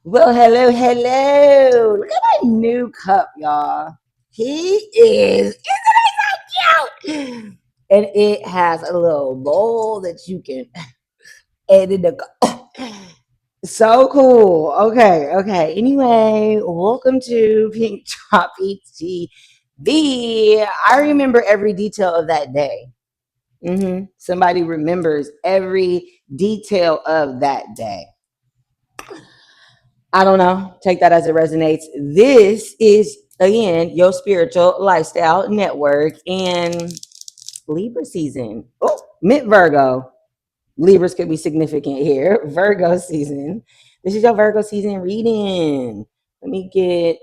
Well, hello, hello. Look at my new cup, y'all. He is, isn't he so cute? And it has a little bowl that you can add in the cup. So cool. Okay, okay. Anyway, welcome to Pink Tropic TV. I remember every detail of that day. Somebody remembers every detail of that day. I don't know. Take that as it resonates. This is, again, your spiritual lifestyle network and Libra season. Oh, mid Virgo. Libras could be significant here. Virgo season. This is your Virgo season reading. Let me get,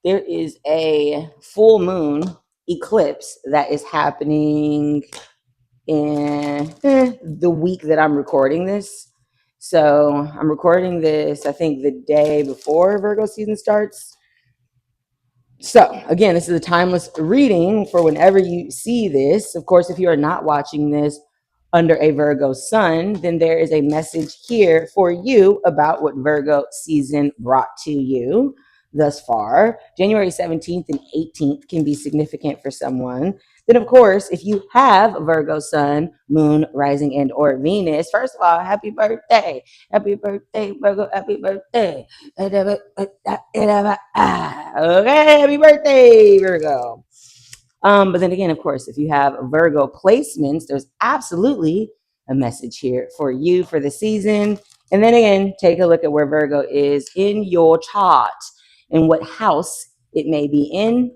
there is a full moon eclipse that is happening in the week that I'm recording this. So I'm recording this, I think, the day before Virgo season starts. So again, this is a timeless reading for whenever you see this. Of course, if you are not watching this under a Virgo sun, then there is a message here for you about what Virgo season brought to you thus far. January 17th and 18th can be significant for someone. Then, of course, if you have Virgo sun, moon, rising, and or Venus, first of all, happy birthday. Happy birthday, Virgo. Happy birthday. Okay, happy birthday, Virgo. But then again, of course, if you have Virgo placements, there's absolutely a message here for you for the season. And then again, take a look at where Virgo is in your chart and what house it may be in.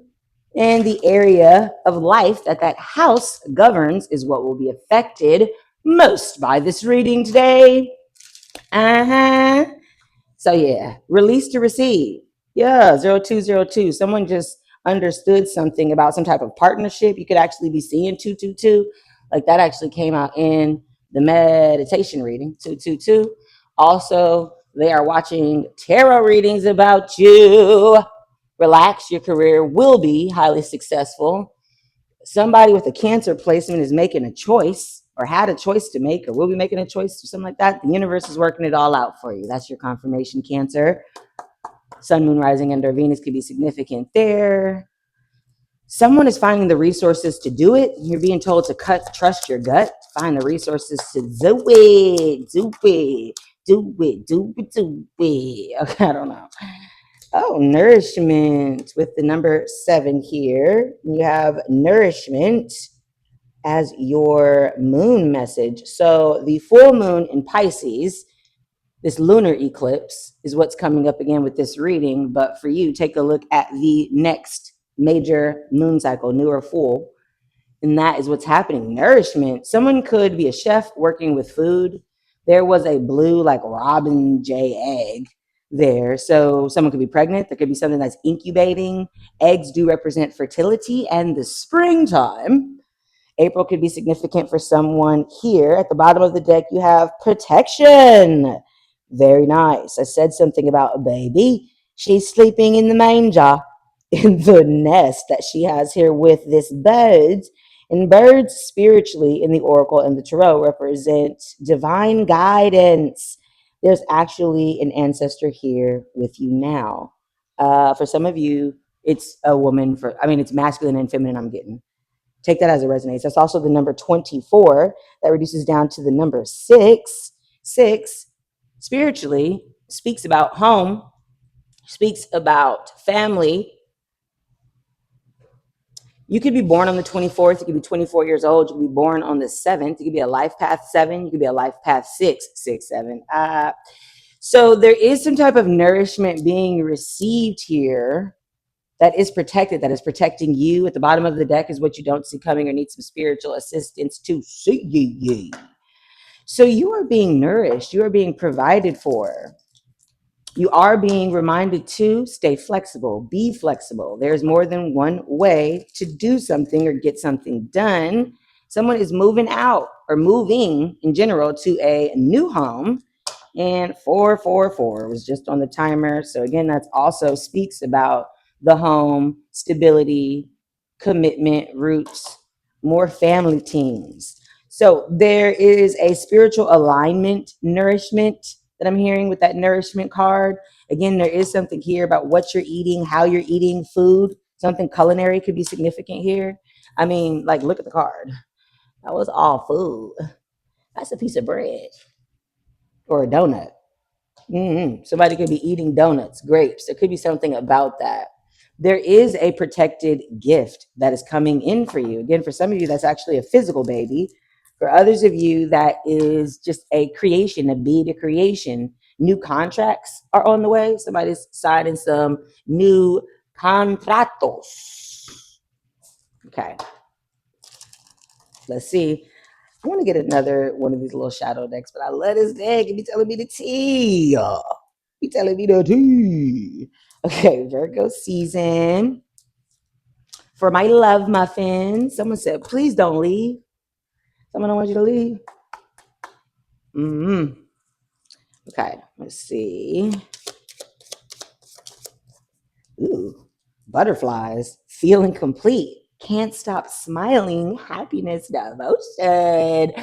And the area of life that that house governs is what will be affected most by this reading today. Uh-huh. So yeah, release to receive. Yeah, 0202. Someone just understood something about some type of partnership. You could actually be seeing 222. Like that actually came out in the meditation reading, 222. Also, they are watching tarot readings about you. Relax, your career will be highly successful. Somebody with a Cancer placement is making a choice or had a choice to make or will be making a choice or something like that. The universe is working it all out for you. That's your confirmation, Cancer. Sun, moon, rising under Venus could be significant there. Someone is finding the resources to do it. You're being told to trust your gut, find the resources to do it, do it, do it, do it, do it. Okay, I don't know. Oh, nourishment with the number 7 here. You have nourishment as your moon message. So the full moon in Pisces, this lunar eclipse, is what's coming up again with this reading. But for you, take a look at the next major moon cycle, new or full. And that is what's happening. Nourishment. Someone could be a chef working with food. There was a blue, like Robin J egg there. So someone could be pregnant. There could be something that's incubating. Eggs do represent fertility and the springtime. April could be significant for someone here. At the bottom of the deck, you have protection. Very nice. I said something about a baby. She's sleeping in the manger in the nest that she has here with this bird. And birds, spiritually, in the oracle and the tarot, represent divine guidance. There's actually an ancestor here with you now. For some of you, it's a woman. It's masculine and feminine, I'm getting. Take that as it resonates. That's also the number 24 that reduces down to the number 6. 6 spiritually speaks about home, speaks about family. You could be born on the 24th. You could be 24 years old. You could be born on the 7th. You could be a life path 7. You could be a life path 6, 6, 7. So there is some type of nourishment being received here that is protected, that is protecting you. At the bottom of the deck is what you don't see coming or need some spiritual assistance to see. So you are being nourished. You are being provided for. You are being reminded to stay flexible, be flexible. There's more than one way to do something or get something done. Someone is moving out or moving in general to a new home. And 444 was just on the timer. So again, that also speaks about the home, stability, commitment, roots, more family teams. So there is a spiritual alignment, nourishment that I'm hearing with that nourishment card. Again, there is something here about what you're eating, how you're eating food. Something culinary could be significant here. I mean, like, look at the card. That was all food. That's a piece of bread or a donut. Somebody could be eating donuts, grapes. There could be something about that. There is a protected gift that is coming in for you. Again, for some of you, that's actually a physical baby. For others of you, that is just a creation, a bead of creation. New contracts are on the way. Somebody's signing some new contratos. Okay, let's see. I want to get another one of these little shadow decks, but I love this deck. It be telling me the tea. Be telling me the tea. Okay, Virgo season. For my love muffins, someone said, please don't leave. Someone don't want you to leave. Okay, let's see. Ooh, butterflies, feeling complete. Can't stop smiling, happiness, devotion.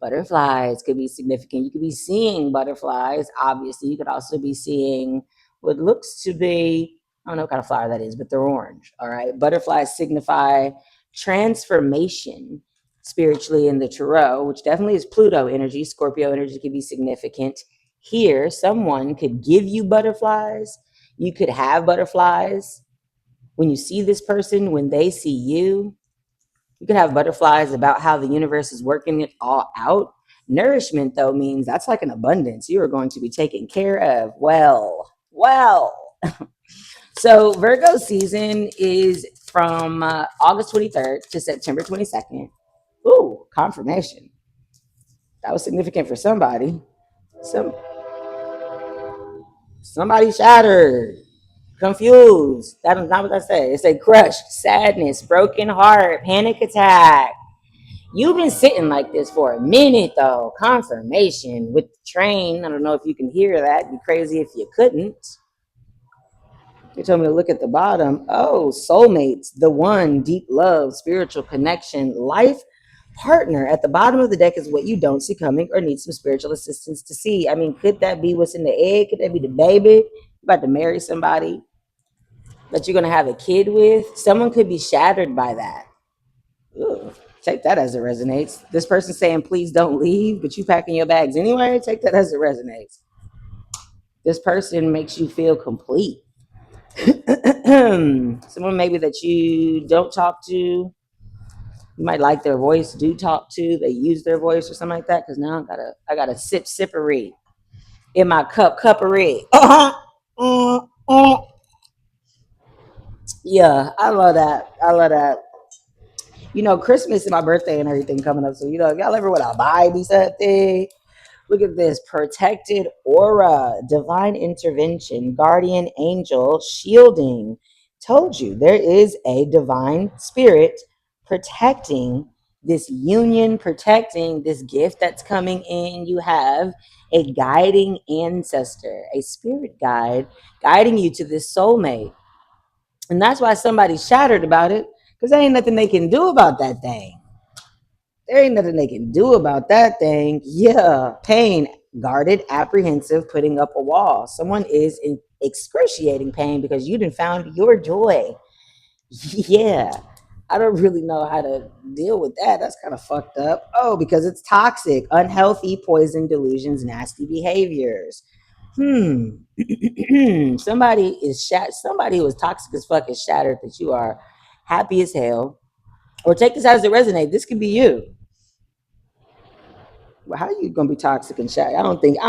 Butterflies could be significant. You could be seeing butterflies. Obviously, you could also be seeing what looks to be, I don't know what kind of flower that is, but they're orange. All right. Butterflies signify transformation spiritually in the tarot, which definitely is Pluto energy. Scorpio energy could be significant. Here, someone could give you butterflies. You could have butterflies when you see this person, when they see you. You could have butterflies about how the universe is working it all out. Nourishment, though, means that's like an abundance. You are going to be taken care of. Well. So Virgo season is from August 23rd to September 22nd. Ooh, confirmation. That was significant for somebody. Some Somebody shattered, confused. That is not what I said. It's a crushed, sadness, broken heart, panic attack. You've been sitting like this for a minute, though. Confirmation with the train. I don't know if you can hear that. It'd be crazy if you couldn't. They told me to look at the bottom. Oh, soulmates, the one, deep love, spiritual connection, life partner. At the bottom of the deck is what you don't see coming or need some spiritual assistance to see. I mean, could that be what's in the egg? Could that be the baby? You're about to marry somebody that you're going to have a kid with? Someone could be shattered by that. Ooh, take that as it resonates. This person saying, please don't leave, but you packing your bags anyway. Take that as it resonates. This person makes you feel complete. Someone maybe that you don't talk to, you might like their voice, do talk to, they use their voice or something like that. Because now I gotta sippery in my cuppery. Yeah, I love that. I love that. You know, Christmas and my birthday and everything coming up. So, you know, if y'all ever want to buy me something, look at this protected aura, divine intervention, guardian angel, shielding. Told you there is a divine spirit protecting this union, protecting this gift that's coming in. You have a guiding ancestor, a spirit guide guiding you to this soulmate. And that's why somebody's shattered about it, because there ain't nothing they can do about that thing. There ain't nothing they can do about that thing. Yeah, pain, guarded, apprehensive, putting up a wall. Someone is in excruciating pain because you done found your joy. Yeah, I don't really know how to deal with that. That's kind of fucked up. Oh, because it's toxic, unhealthy, poison, delusions, nasty behaviors. Somebody who is toxic as fuck is shattered that you are happy as hell. Or take this as it resonates. This could be you. Well, how are you gonna be toxic and shy? I don't think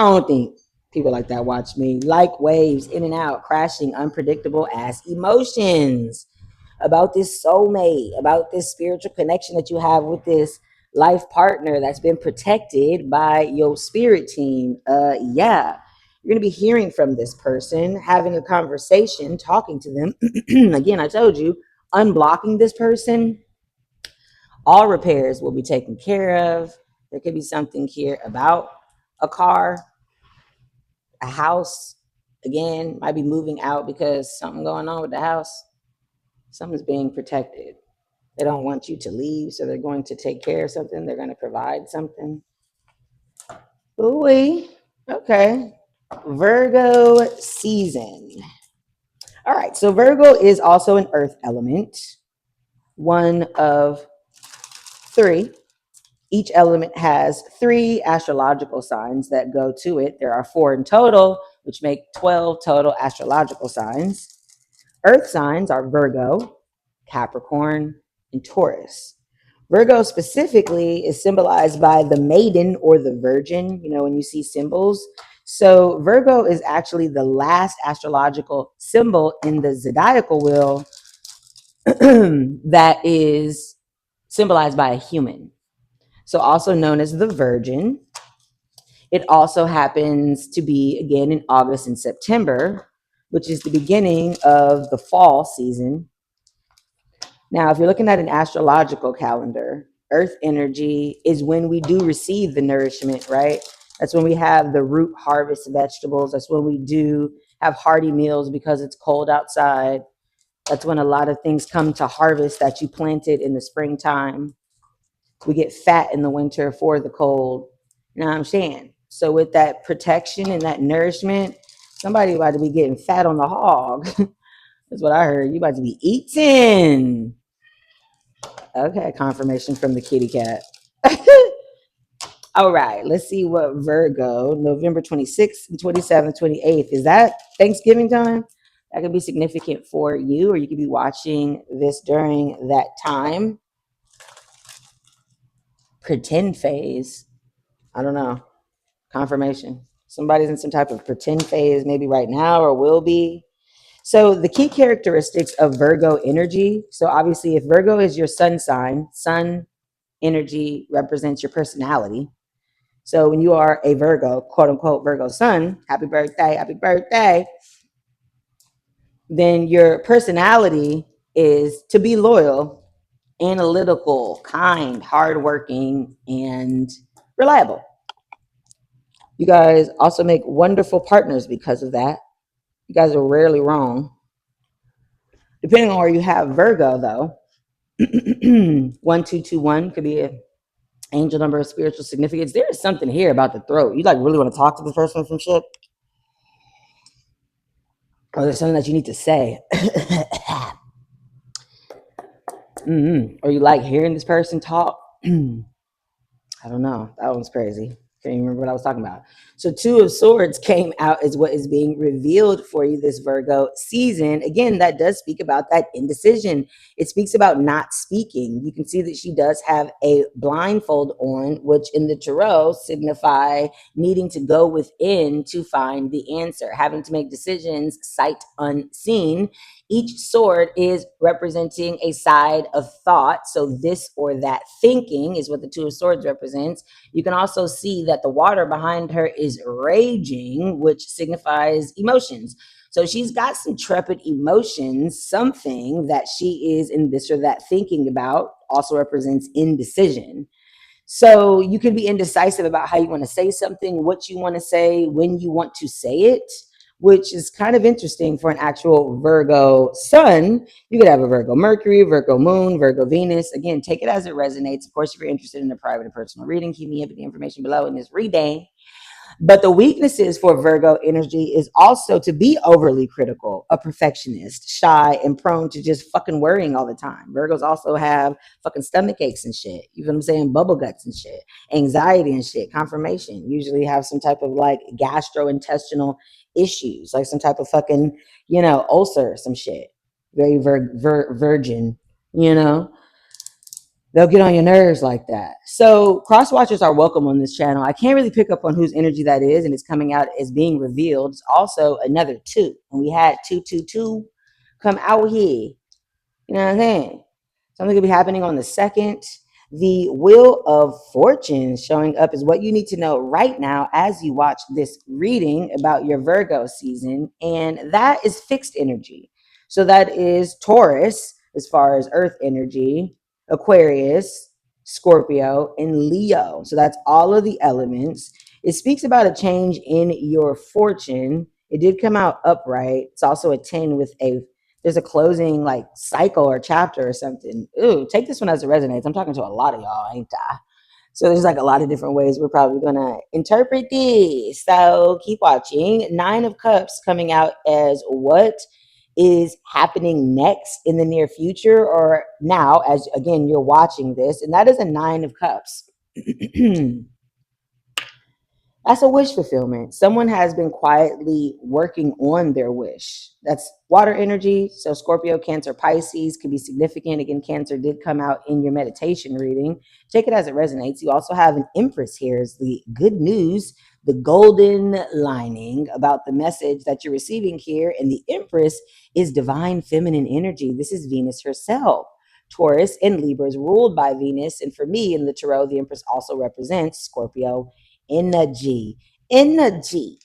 people like that watch me. Like waves in and out, crashing, unpredictable ass emotions about this soulmate, about this spiritual connection that you have with this life partner that's been protected by your spirit team. Yeah. You're gonna be hearing from this person, having a conversation, talking to them. Again, I told you, unblocking this person, all repairs will be taken care of. There could be something here about a car, a house. Again, might be moving out because something going on with the house. Something's being protected. They don't want you to leave, so they're going to take care of something. They're going to provide something. Ooh, okay. Virgo season. All right, so Virgo is also an earth element, one of three. Each element has three astrological signs that go to it. There are four in total, which make 12 total astrological signs. Earth signs are Virgo, Capricorn, and Taurus. Virgo specifically is symbolized by the maiden or the virgin, when you see symbols. So Virgo is actually the last astrological symbol in the zodiacal wheel that is symbolized by a human. So also known as the virgin. It also happens to be again in August and September, which is the beginning of the fall season. Now, if you're looking at an astrological calendar, earth energy is when we do receive the nourishment, right? That's when we have the root harvest vegetables. That's when we do have hearty meals because it's cold outside. That's when a lot of things come to harvest that you planted in the springtime. We get fat in the winter for the cold. You know what I'm saying? So with that protection and that nourishment, somebody about to be getting fat on the hog. That's what I heard. You about to be eating. Okay, confirmation from the kitty cat. All right, let's see what Virgo, November 26th, 27th, 28th. Is that Thanksgiving time? That could be significant for you, or you could be watching this during that time. Pretend phase. I don't know. Confirmation. Somebody's in some type of pretend phase, maybe right now or will be. So the key characteristics of Virgo energy. So obviously, if Virgo is your sun sign, sun energy represents your personality. So when you are a Virgo, quote unquote Virgo sun, happy birthday, then your personality is to be loyal, analytical, kind, hardworking, and reliable. You guys also make wonderful partners because of that. You guys are rarely wrong. Depending on where you have Virgo, though, 1221 could be an angel number of spiritual significance. There is something here about the throat. You like really want to talk to this person from shit? Or there's something that you need to say? Or you like hearing this person talk? I don't know. That one's crazy. Can't even remember what I was talking about. So, Two of Swords came out as what is being revealed for you this Virgo season. Again, that does speak about that indecision. It speaks about not speaking. You can see that she does have a blindfold on, which in the tarot signify needing to go within to find the answer, having to make decisions sight unseen. Each sword is representing a side of thought. So this or that thinking is what the Two of Swords represents. You can also see that the water behind her is raging, which signifies emotions. So she's got some trepid emotions. Something that she is in this or that thinking about also represents indecision. So you can be indecisive about how you want to say something, what you want to say, when you want to say it, which is kind of interesting for an actual Virgo sun. You could have a Virgo Mercury, Virgo Moon, Virgo Venus. Again, take it as it resonates. Of course, if you're interested in a private and personal reading, keep me up with the information below in this reading. But the weaknesses for Virgo energy is also to be overly critical, a perfectionist, shy, and prone to just fucking worrying all the time. Virgos also have fucking stomach aches and shit. You know what I'm saying? Bubble guts and shit. Anxiety and shit. Confirmation. Usually have some type of like gastrointestinal issues, like some type of fucking, ulcer, some shit. Very virgin, you know? They'll get on your nerves like that. So cross watchers are welcome on this channel. I can't really pick up on whose energy that is, and it's coming out as being revealed. It's also another two. And we had 222 come out here. You know what I'm saying? Something could be happening on the second. The Wheel of Fortune showing up is what you need to know right now as you watch this reading about your Virgo season. And that is fixed energy. So that is Taurus as far as earth energy, Aquarius, Scorpio, and Leo. So that's all of the elements. It speaks about a change in your fortune. It did come out upright. It's also a 10 with there's a closing like cycle or chapter or something. Ooh, take this one as it resonates. I'm talking to a lot of y'all, ain't I? So there's like a lot of different ways we're probably gonna interpret this. So keep watching. Nine of Cups coming out as what is happening next in the near future or now, as again you're watching this, and that is a Nine of Cups. That's a wish fulfillment. Someone has been quietly working on their wish. That's water energy. So Scorpio, Cancer, Pisces could be significant. Again, Cancer did come out in your meditation reading. Take it as it resonates. You also have an Empress here is the good news, the golden lining about the message that you're receiving here. And the Empress is divine feminine energy. This is Venus herself. Taurus and Libra is ruled by Venus. And for me in the Tarot, the Empress also represents Scorpio energy. Energy.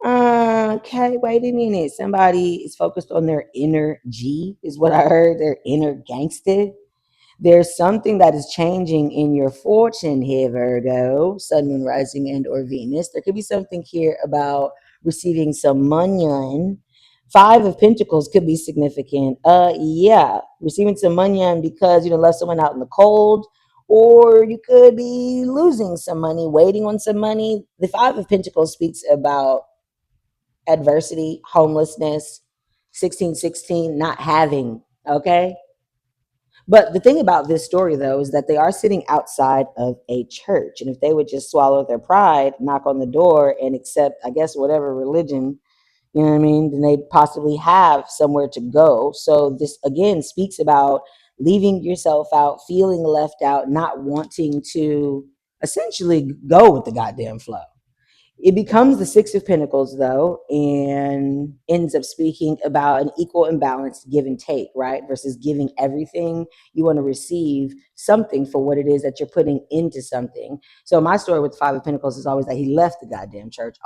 Okay, wait a minute. Somebody is focused on their inner G, is what I heard. Their inner gangster. There's something that is changing in your fortune here, Virgo, Sun, Moon, Rising, and or Venus. There could be something here about receiving some money. Five of Pentacles could be significant. Yeah, receiving some money because you left someone out in the cold, or you could be losing some money, waiting on some money. The Five of Pentacles speaks about adversity, homelessness, 1616, not having. Okay, but the thing about this story, though, is that they are sitting outside of a church. And if they would just swallow their pride, knock on the door, and accept, I guess, whatever religion, you know what I mean, then they'd possibly have somewhere to go. So this, again, speaks about leaving yourself out, feeling left out, not wanting to essentially go with the goddamn flow. It becomes the Six of Pentacles, though, and ends up speaking about an equal and balanced give and take, right? Versus giving everything. You want to receive something for what it is that you're putting into something. So my story with the Five of Pentacles is always that he left the goddamn church.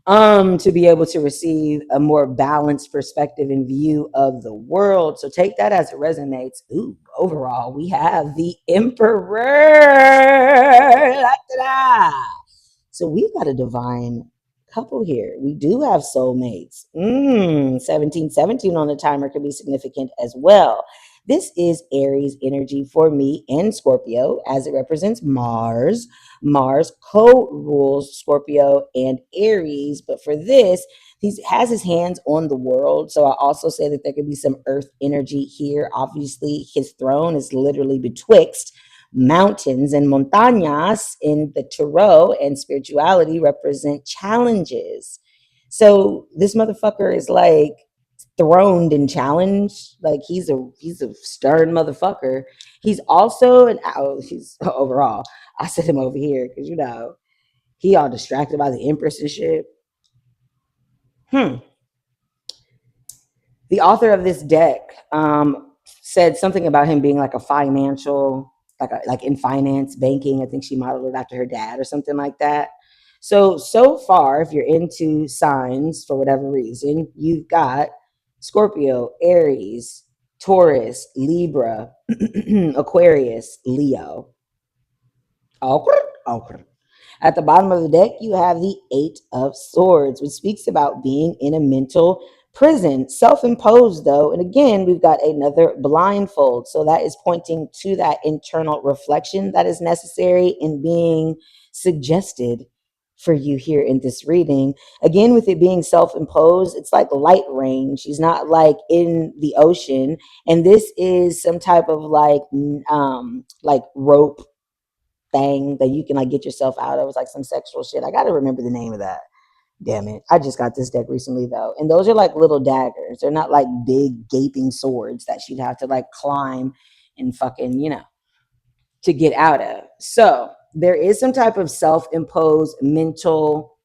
To be able to receive a more balanced perspective and view of the world. So take that as it resonates. Ooh, overall, we have the Emperor. La-da-da. So we've got a divine couple here. We do have soulmates. 1717 on the timer could be significant as well. This is Aries energy for me and Scorpio as it represents Mars. Mars co-rules Scorpio and Aries, but for this, he has his hands on the world. So I also say that there could be some earth energy here. Obviously, his throne is literally betwixt mountains and montañas in the tarot and spirituality represent challenges. So this motherfucker is like throned and challenged. Like he's a stern motherfucker. He's also he's overall. I set him over here because he all distracted by the Empress and shit. The author of this deck said something about him being like a financial, like in finance, banking. I think she modeled it after her dad or something like that. So far, if you're into signs for whatever reason, you've got Scorpio, Aries, Taurus, Libra, Aquarius, Leo. Okay. At the bottom of the deck, you have the Eight of Swords, which speaks about being in a mental prison, self-imposed though. And again, we've got another blindfold. So that is pointing to that internal reflection that is necessary in being suggested for you here in this reading. Again, with it being self-imposed, it's like light rain. She's not like in the ocean. And this is some type of like rope thing that you can like get yourself out of. It's like some sexual shit. I got to remember the name of that. Damn it. I just got this deck recently though. And those are like little daggers. They're not like big gaping swords that she'd have to like climb and fucking, to get out of. So there is some type of self-imposed mental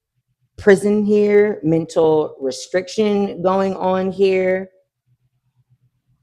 prison here, mental restriction going on here.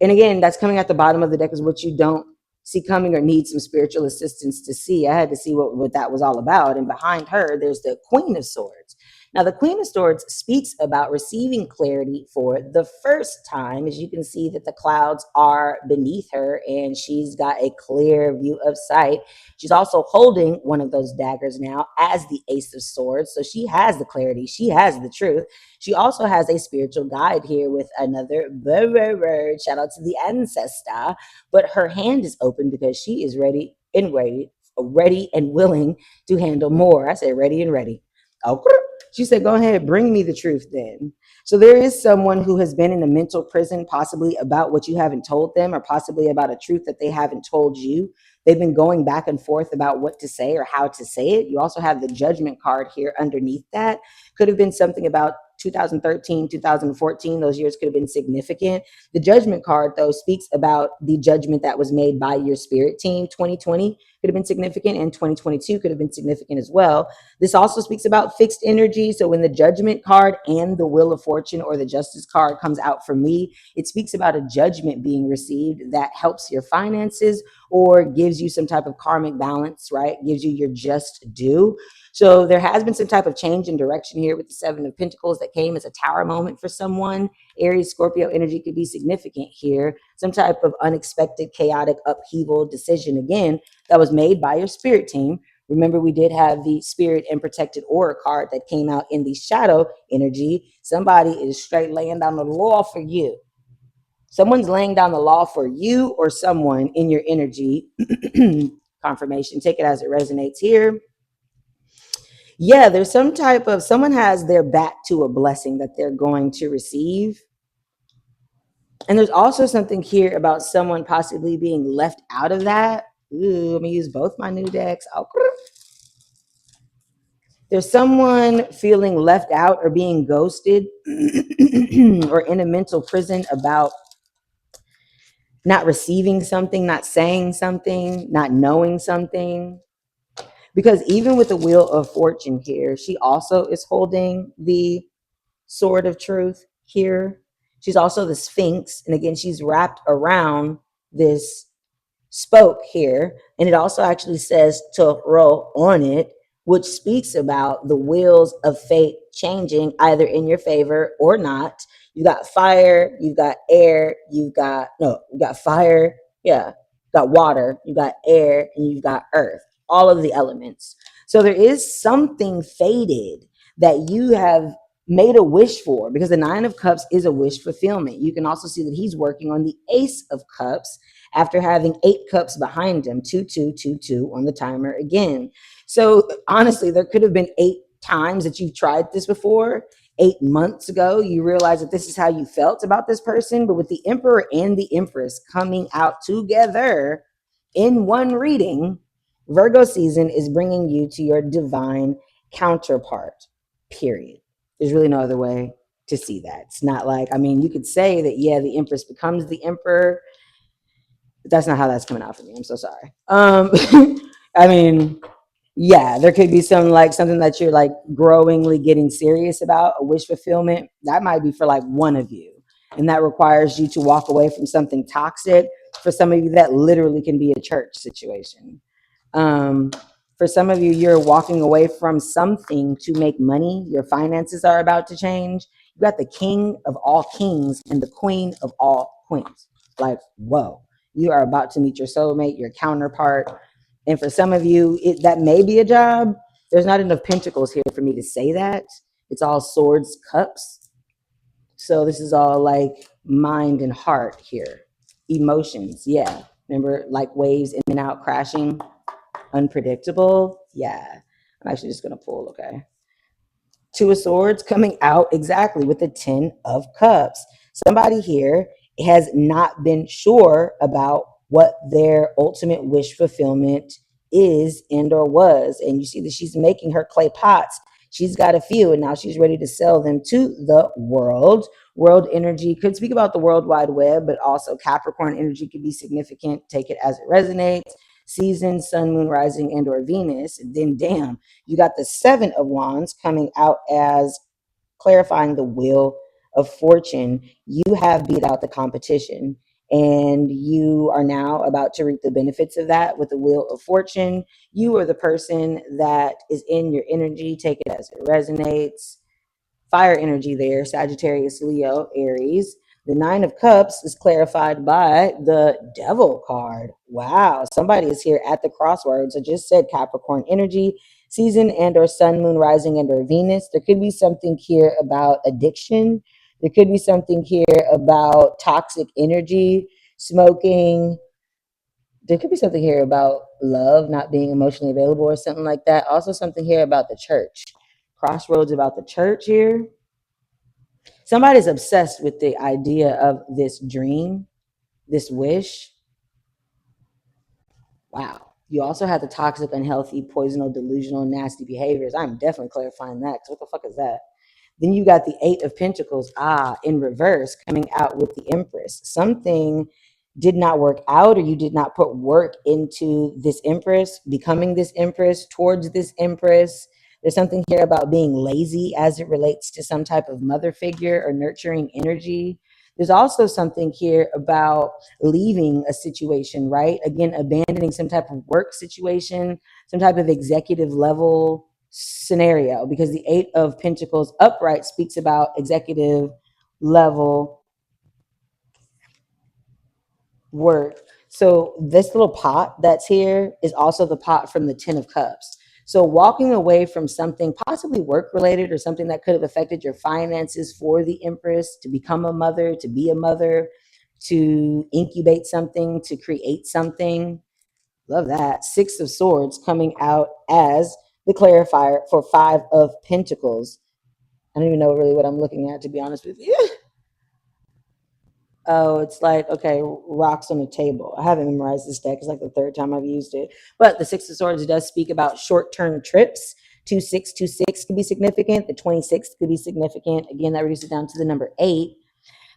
And again, that's coming at the bottom of the deck is what you don't see coming or need some spiritual assistance to see. I had to see what that was all about. And behind her, there's the Queen of Swords. Now, the Queen of Swords speaks about receiving clarity for the first time. As you can see that the clouds are beneath her and she's got a clear view of sight. She's also holding one of those daggers now as the Ace of Swords. So she has the clarity. She has the truth. She also has a spiritual guide here with another bird. Shout out to the ancestor. But her hand is open because she is ready ready and willing to handle more. I said ready and ready. Oh, she said, go ahead, bring me the truth then. So there is someone who has been in a mental prison, possibly about what you haven't told them, or possibly about a truth that they haven't told you. They've been going back and forth about what to say or how to say it. You also have the judgment card here underneath that. Could have been something about 2013, 2014. Those years could have been significant. The judgment card, though, speaks about the judgment that was made by your spirit team. 2020 could have been significant, and 2022 could have been significant as well. This also speaks about fixed energy. So when the judgment card and the wheel of fortune or the justice card comes out for me, it speaks about a judgment being received that helps your finances or gives you some type of karmic balance, right? Gives you your just due. So there has been some type of change in direction here with the Seven of Pentacles that came as a tower moment for someone. Aries, Scorpio energy could be significant here. Some type of unexpected, chaotic upheaval decision, again, that was made by your spirit team. Remember, we did have the spirit and protected aura card that came out in the shadow energy. Somebody is straight laying down the law for you. Someone's laying down the law for you or someone in your energy. Confirmation, take it as it resonates here. Yeah, there's some type of, someone has their back to a blessing that they're going to receive. And there's also something here about someone possibly being left out of that. Ooh, let me use both my new decks. Oh, there's someone feeling left out or being ghosted or in a mental prison about not receiving something, not saying something, not knowing something. Because even with the Wheel of Fortune here, she also is holding the Sword of Truth here. She's also the Sphinx. And again, she's wrapped around this spoke here. And it also actually says to roll on it, which speaks about the wheels of fate changing either in your favor or not. You got fire, you got air, you got fire, yeah, you got water, you got air, and you've got earth, all of the elements. So there is something fated that you have made a wish for, because the Nine of Cups is a wish fulfillment. You can also see that he's working on the Ace of Cups after having 8 cups behind him, 2 on the timer again. So honestly, there could have been 8 times that you've tried this before. 8 months ago, you realized that this is how you felt about this person. But with the Emperor and the Empress coming out together in one reading, Virgo season is bringing you to your divine counterpart, period. There's really no other way to see that. It's not like, I mean, you could say that, yeah, the Empress becomes the Emperor. But that's not how that's coming out for me. I'm so sorry. I mean, yeah, there could be some like something that you're like growingly getting serious about, a wish fulfillment. That might be for like one of you. And that requires you to walk away from something toxic. For some of you, that literally can be a church situation. Um, for some of you, you're walking away from something to make money. Your finances are about to change. You got the king of all kings and the queen of all queens. Like, whoa, you are about to meet your soulmate, your counterpart. And for some of you, that may be a job. There's not enough pentacles here for me to say that. It's all swords, cups. So this is all like mind and heart here. Emotions, yeah. Remember, like waves in and out crashing, unpredictable. Yeah. I'm actually just going to pull, okay. Two of Swords coming out exactly with the 10 of Cups. Somebody here has not been sure about what their ultimate wish fulfillment is and or was. And you see that she's making her clay pots. She's got a few, and now she's ready to sell them to the world. World energy could speak about the World Wide Web, but also Capricorn energy could be significant. Take it as it resonates. Season, sun, moon, rising, and or Venus. And then, damn, you got the 7 of Wands coming out as clarifying the Wheel of Fortune. You have beat out the competition, and you are now about to reap the benefits of that with the Wheel of Fortune. You are the person that is in your energy. Take it as it resonates. Fire energy there, Sagittarius, Leo, Aries. The 9 of Cups is clarified by the Devil card. Wow, somebody is here at the crossroads. I just said Capricorn energy, season and or sun, moon, rising and or Venus. There could be something here about addiction. There could be something here about toxic energy, smoking. There could be something here about love not being emotionally available or something like that. Also something here about the church. Crossroads about the church here. Somebody's obsessed with the idea of this dream, this wish. Wow. You also have the toxic, unhealthy, poisonal, delusional, nasty behaviors. I'm definitely clarifying that, because what the fuck is that? Then you got the Eight of Pentacles, in reverse, coming out with the Empress. Something did not work out, or you did not put work into this Empress, becoming this Empress, towards this Empress. There's something here about being lazy as it relates to some type of mother figure or nurturing energy. There's also something here about leaving a situation, right? Again, abandoning some type of work situation, some type of executive level scenario, because the Eight of Pentacles upright speaks about executive level work. So this little pot that's here is also the pot from the Ten of Cups. So walking away from something possibly work related, or something that could have affected your finances for the Empress, to become a mother, to be a mother, to incubate something, to create something. Love that. Six of Swords coming out as the clarifier for Five of Pentacles. I don't even know really what I'm looking at, to be honest with you. Oh, it's like, okay, rocks on the table. I haven't memorized this deck. It's like the third time I've used it. But the Six of Swords does speak about short-term trips. 2626 could be significant. The 26th could be significant. Again, that reduces it down to the number 8.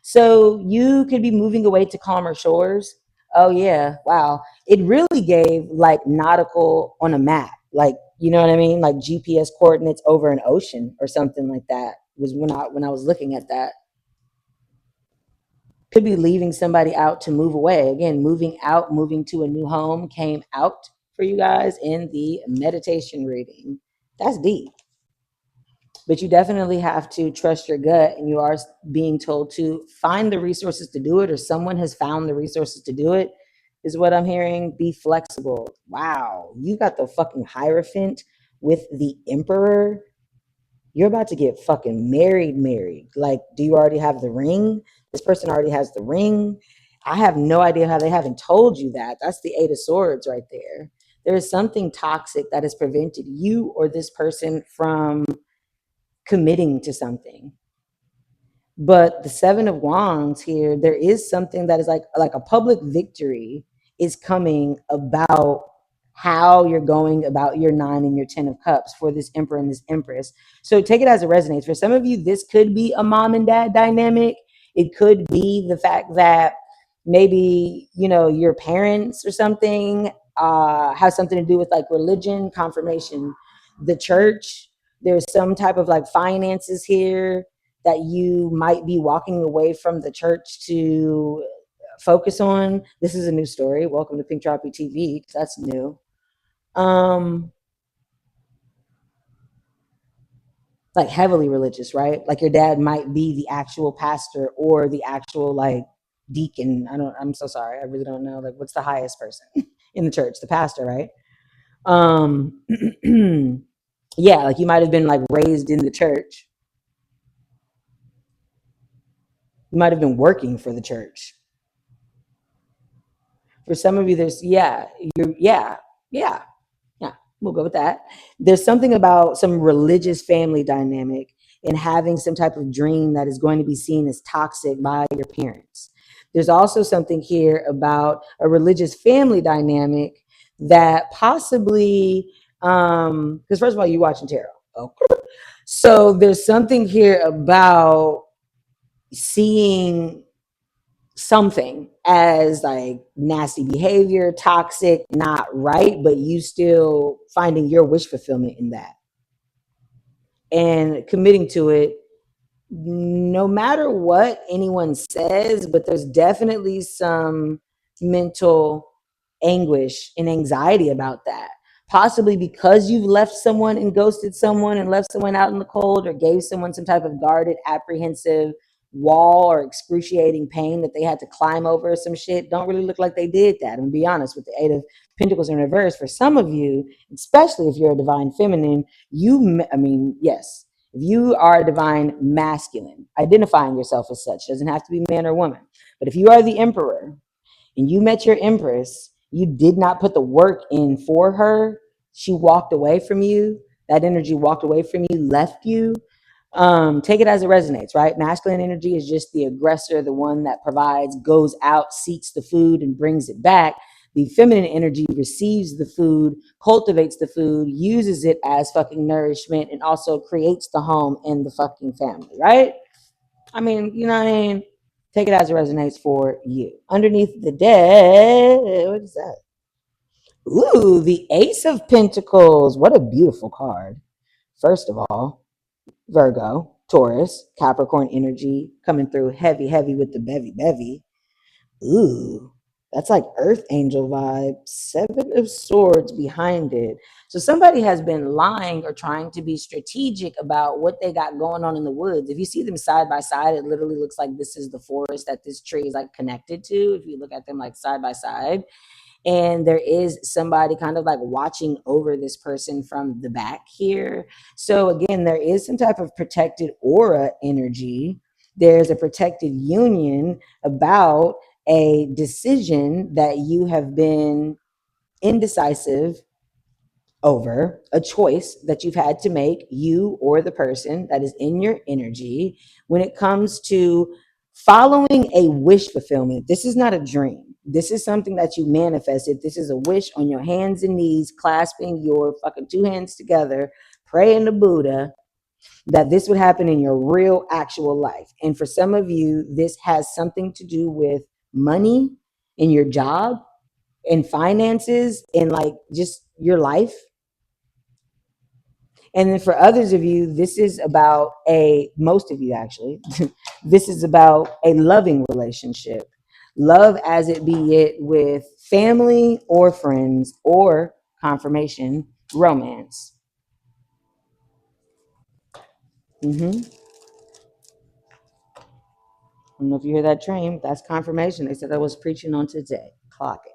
So you could be moving away to calmer shores. Oh, yeah. Wow. It really gave like nautical on a map. Like, you know what I mean? Like GPS coordinates over an ocean or something like that was when I was looking at that. Could be leaving somebody out to move away. Again, moving out, moving to a new home came out for you guys in the meditation reading. That's deep. But you definitely have to trust your gut, and you are being told to find the resources to do it, or someone has found the resources to do it, is what I'm hearing. Be flexible. Wow. You got the fucking Hierophant with the Emperor. You're about to get fucking married. Like, do you already have the ring? This person already has the ring. I have no idea how they haven't told you that. That's the Eight of Swords right there. There is something toxic that has prevented you or this person from committing to something. But the Seven of Wands here, there is something that is like a public victory is coming about how you're going about your Nine and your Ten of Cups for this Emperor and this Empress. So take it as it resonates. For some of you, this could be a mom and dad dynamic. It could be the fact that maybe, you know, your parents or something has something to do with like religion, confirmation, the church. There's some type of like finances here that you might be walking away from the church to focus on. This is a new story. Welcome to Pink Tropic TV, because that's new. Like heavily religious, right? Like your dad might be the actual pastor or the actual like deacon. I'm so sorry. I really don't know. Like, what's the highest person in the church? The pastor, right? Um yeah, like you might have been like raised in the church. You might have been working for the church. For some of you, there's yeah, yeah, we'll go with that. There's something about some religious family dynamic and having some type of dream that is going to be seen as toxic by your parents. There's also something here about a religious family dynamic that possibly, because first of all, you watching tarot. Okay. So there's something here about seeing something as like nasty behavior, toxic, not right, but you still finding your wish fulfillment in that and committing to it no matter what anyone says. But there's definitely some mental anguish and anxiety about that, possibly because you've left someone and ghosted someone and left someone out in the cold, or gave someone some type of guarded, apprehensive wall or excruciating pain that they had to climb over. Some shit don't really look like they did that. I'm gonna be honest, with the Eight of Pentacles in reverse, for some of you, especially if you're a divine feminine, yes, if you are a divine masculine, identifying yourself as such, doesn't have to be man or woman, but if you are the Emperor and you met your Empress You did not put the work in for her. She walked away from you. That energy walked away from you, left you. Take it as it resonates, right? Masculine energy is just the aggressor, the one that provides, goes out, seeks the food, and brings it back. The feminine energy receives the food, cultivates the food, uses it as fucking nourishment, and also creates the home and the fucking family, right? I mean, you know what I mean? Take it as it resonates for you. Underneath the dead, what is that? Ooh, the Ace of Pentacles. What a beautiful card. First of all, Virgo, Taurus, Capricorn energy coming through heavy, heavy with the bevy. Ooh, that's like Earth Angel vibe. Seven of Swords behind it. So somebody has been lying or trying to be strategic about what they got going on in the woods. If you see them side by side, it literally looks like this is the forest that this tree is like connected to. If you look at them like side by side, and there is somebody kind of like watching over this person from the back here. So again, there is some type of protected aura energy. There's a protected union about a decision that you have been indecisive over, a choice that you've had to make, you or the person that is in your energy, when it comes to following a wish fulfillment. This is not a dream. This is something that you manifested. This is a wish on your hands and knees, clasping your fucking two hands together, praying to Buddha that this would happen in your real actual life. And for some of you, this has something to do with money in your job and finances and like just your life. And then for others of you, this is about most of you actually, this is about a loving relationship. Love as it be it with family or friends or confirmation, romance. I don't know if you hear that train. That's confirmation. They said I was preaching on today. Clock it.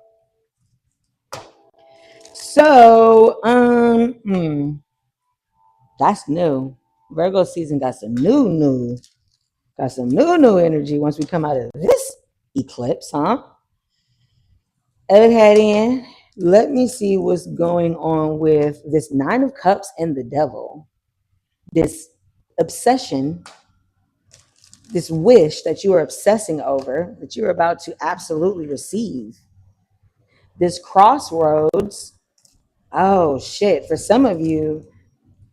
So, that's new. Virgo season got some new energy once we come out of this eclipse, huh? Okay, then let me see what's going on with this Nine of Cups and the Devil. This obsession, this wish that you are obsessing over, that you're about to absolutely receive. This crossroads. Oh shit! For some of you,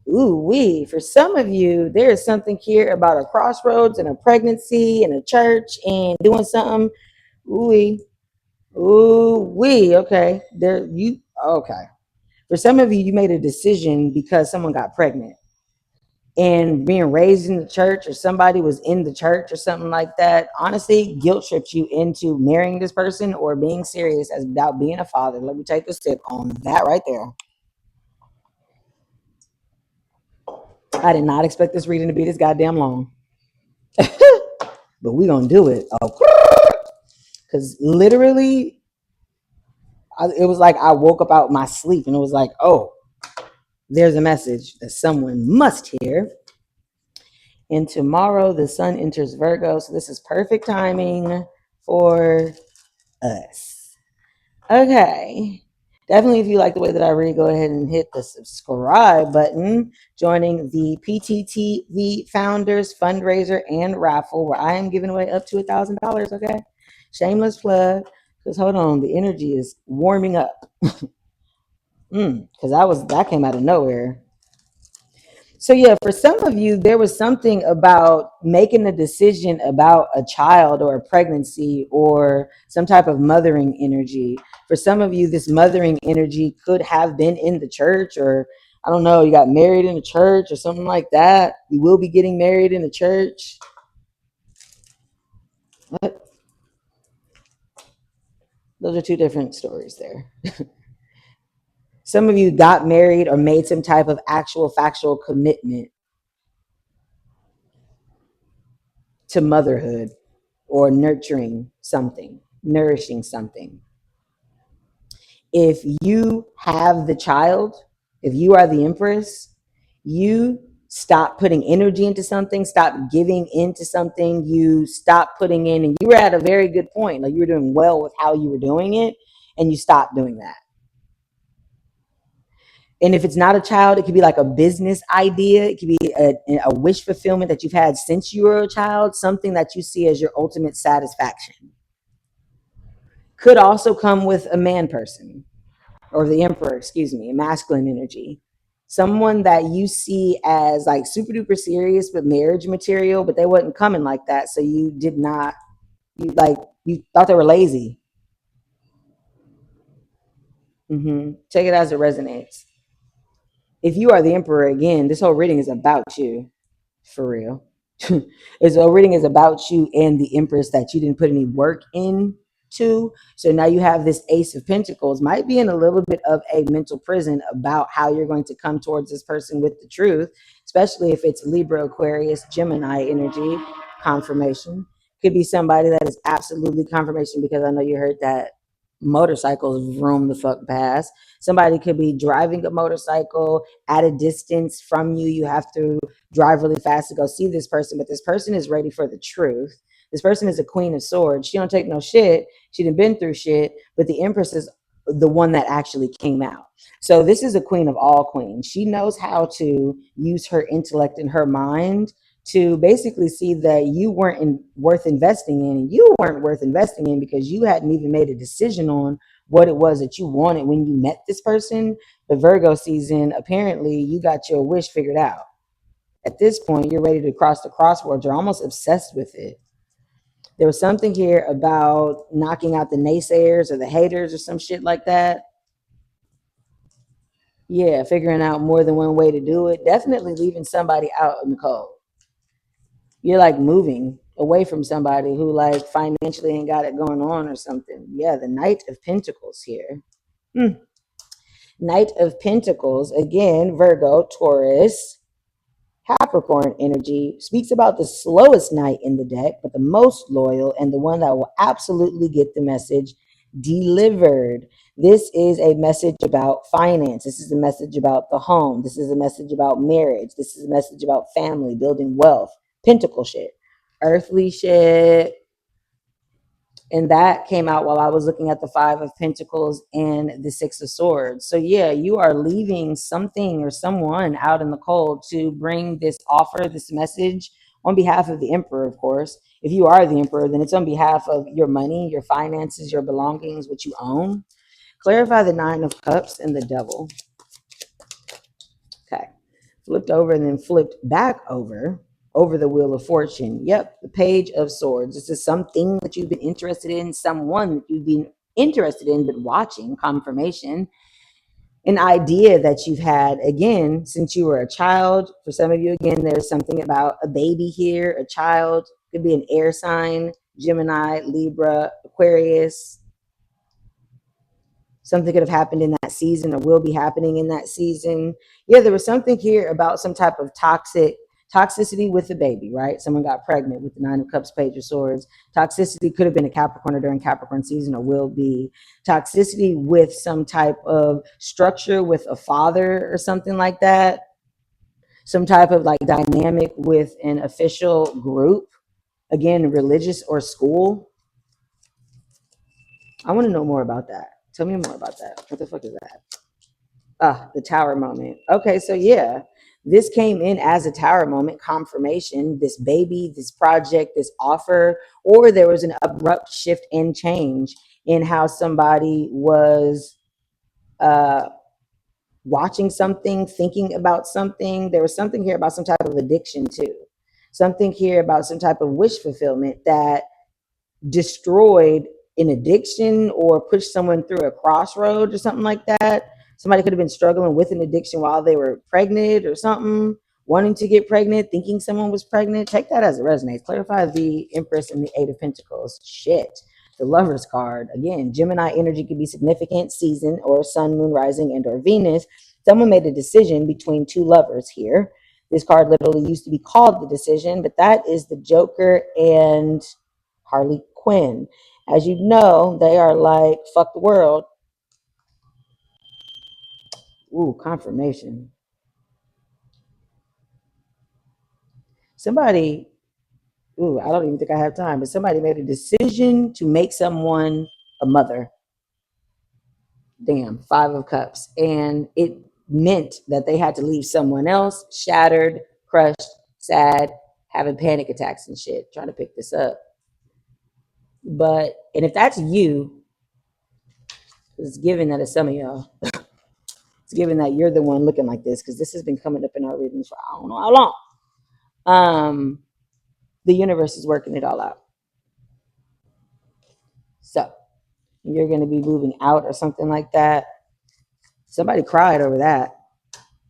for some of you, there is something here about a crossroads and a pregnancy and a church and doing something. Okay. Okay. For some of you, you made a decision because someone got pregnant and being raised in the church or somebody was in the church or something like that. Honestly, guilt trips you into marrying this person or being serious as about being a father. Let me take a sip on that right there. I did not expect this reading to be this goddamn long, but we're going to do it. Because literally, it was like I woke up out my sleep and it was like, oh, there's a message that someone must hear. And tomorrow the sun enters Virgo, so this is perfect timing for us. Okay. Definitely, if you like the way that I read, go ahead and hit the subscribe button. Joining the PTTV Founders Fundraiser and Raffle, where I am giving away up to $1,000. Okay. Shameless plug. Because hold on, the energy is warming up. Because that came out of nowhere. So yeah, for some of you, there was something about making a decision about a child or a pregnancy or some type of mothering energy. For some of you, this mothering energy could have been in the church, or I don't know, you got married in the church or something like that. You will be getting married in the church. What? Those are two different stories there. Some of you got married or made some type of actual factual commitment to motherhood or nurturing something, nourishing something. If you have the child, if you are the empress, you stop putting energy into something, stop giving into something, you stop putting in, and you were at a very good point. Like you were doing well with how you were doing it. and you stop doing that. And if it's not a child, it could be like a business idea. It could be a wish fulfillment that you've had since you were a child, something that you see as your ultimate satisfaction. Could also come with a man person, or the emperor, excuse me, a masculine energy. Someone that you see as like super duper serious, but marriage material, but they wasn't coming like that. So you did not, you thought they were lazy. Take it as it resonates. If you are the emperor again, this whole reading is about you. For real. It's a reading is about you and the empress that you didn't put any work into. So now you have this ace of pentacles, might be in a little bit of a mental prison about how you're going to come towards this person with the truth, especially if it's Libra, Aquarius, Gemini energy. Confirmation could be somebody that is absolutely confirmation, because I know you heard that motorcycles roam the fuck past. Somebody could be driving a motorcycle at a distance from you. You have to drive really fast to go see this person, but this person is ready for the truth. This person is a queen of swords. She don't take no shit. She done been through shit, but the empress is the one that actually came out. So this is a queen of all queens. She knows how to use her intellect and her mind to basically see that you weren't worth investing in, and you weren't worth investing in because you hadn't even made a decision on what it was that you wanted when you met this person. The Virgo season, apparently you got your wish figured out. At this point, you're ready to cross the crossroads. You're almost obsessed with it. There was something here about knocking out the naysayers or the haters or some shit like that. Yeah, figuring out more than one way to do it. Definitely leaving somebody out in the cold. You're like moving away from somebody who like financially ain't got it going on or something. Yeah, the Knight of Pentacles here. Knight of Pentacles, again, Virgo, Taurus, Capricorn energy, speaks about the slowest knight in the deck, but the most loyal and the one that will absolutely get the message delivered. This is a message about finance. This is a message about the home. This is a message about marriage. This is a message about family, building wealth, pentacle shit, earthly shit. And that came out while I was looking at the Five of Pentacles and the Six of Swords. So yeah, you are leaving something or someone out in the cold to bring this offer, this message on behalf of the emperor, of course. If you are the emperor, then it's on behalf of your money, your finances, your belongings, what you own. Clarify the Nine of Cups and the Devil. Okay. Flipped over and then flipped back over the Wheel of Fortune. Yep, the Page of Swords. This is something that you've been interested in, someone that you've been interested in, but watching. Confirmation. An idea that you've had, again, since you were a child. For some of you, again, there's something about a baby here, a child. Could be an air sign, Gemini, Libra, Aquarius. Something could have happened in that season or will be happening in that season. Yeah, there was something here about some type of toxicity with the baby, right? Someone got pregnant with the Nine of Cups, Page of Swords. Toxicity could have been a Capricorn or during Capricorn season, or will be. Toxicity with some type of structure with a father or something like that. Some type of like dynamic with an official group, again, religious or school. I want to know more about that. Tell me more about that. What the fuck is that? The tower moment. Okay, so yeah, this came in as a tower moment, confirmation, this baby, this project, this offer, or there was an abrupt shift and change in how somebody was uh, watching something, thinking about something. There was something here about some type of addiction too. Something here about some type of wish fulfillment that destroyed an addiction or pushed someone through a crossroad or something like that. Somebody could have been struggling with an addiction while they were pregnant or something, wanting to get pregnant, thinking someone was pregnant. Take that as it resonates. Clarify the Empress and the Eight of Pentacles. Shit. The Lover's card. Again, Gemini energy could be significant, season, or sun, moon, rising, and or Venus. Someone made a decision between two lovers here. This card literally used to be called the decision, but that is the Joker and Harley Quinn. As you know, they are like, fuck the world. Ooh, confirmation. Somebody, I don't even think I have time, but somebody made a decision to make someone a mother. Damn, 5 of Cups. And it meant that they had to leave someone else shattered, crushed, sad, having panic attacks and shit. Trying to pick this up. But, and if that's you, it's given that it's some of y'all. It's given that you're the one looking like this, because this has been coming up in our readings for I don't know how long. The universe is working it all out. So you're going to be moving out or something like that. Somebody cried over that,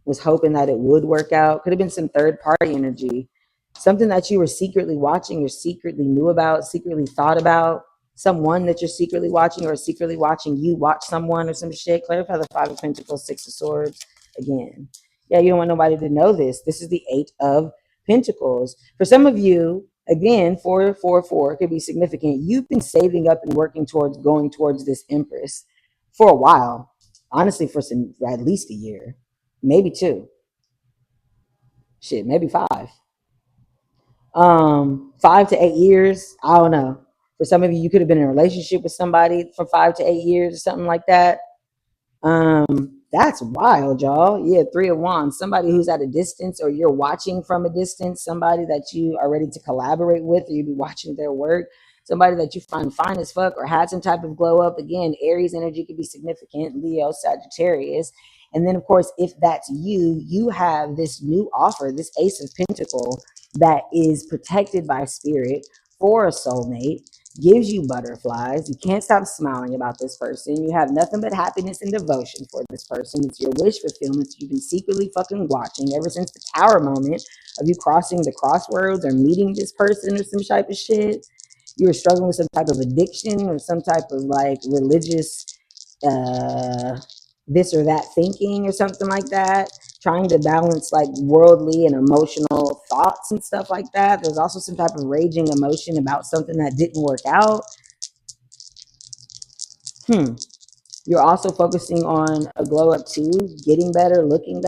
was hoping that it would work out. Could have been some third party energy, something that you were secretly watching or secretly knew about, secretly thought about, someone that you're secretly watching or secretly watching you watch someone or some shit. Clarify the 5 of Pentacles, 6 of Swords again. Yeah, you don't want nobody to know this. This is the 8 of Pentacles. For some of you, again, 444 could be significant. You've been saving up and working towards going towards this Empress for a while. Honestly, for some at least a year, maybe 2. Shit, maybe 5. 5 to 8 years. I don't know. For some of you, you could have been in a relationship with somebody for 5 to 8 years or something like that. That's wild, y'all. Yeah, 3 of Wands. Somebody who's at a distance, or you're watching from a distance, somebody that you are ready to collaborate with, or you be watching their work, somebody that you find fine as fuck or had some type of glow up. Again, Aries energy could be significant, Leo, Sagittarius. And then, of course, if that's you, you have this new offer, this Ace of Pentacles that is protected by spirit for a soulmate, gives you butterflies. You can't stop smiling about this person. You have nothing but happiness and devotion for this person. It's your wish fulfillment. You've been secretly fucking watching ever since the tower moment of you crossing the crossroads or meeting this person or some type of shit. You were struggling with some type of addiction or some type of like religious this or that thinking or something like that, trying to balance like worldly and emotional thoughts and stuff like that. There's also some type of raging emotion about something that didn't work out. You're also focusing on a glow up too, getting better, looking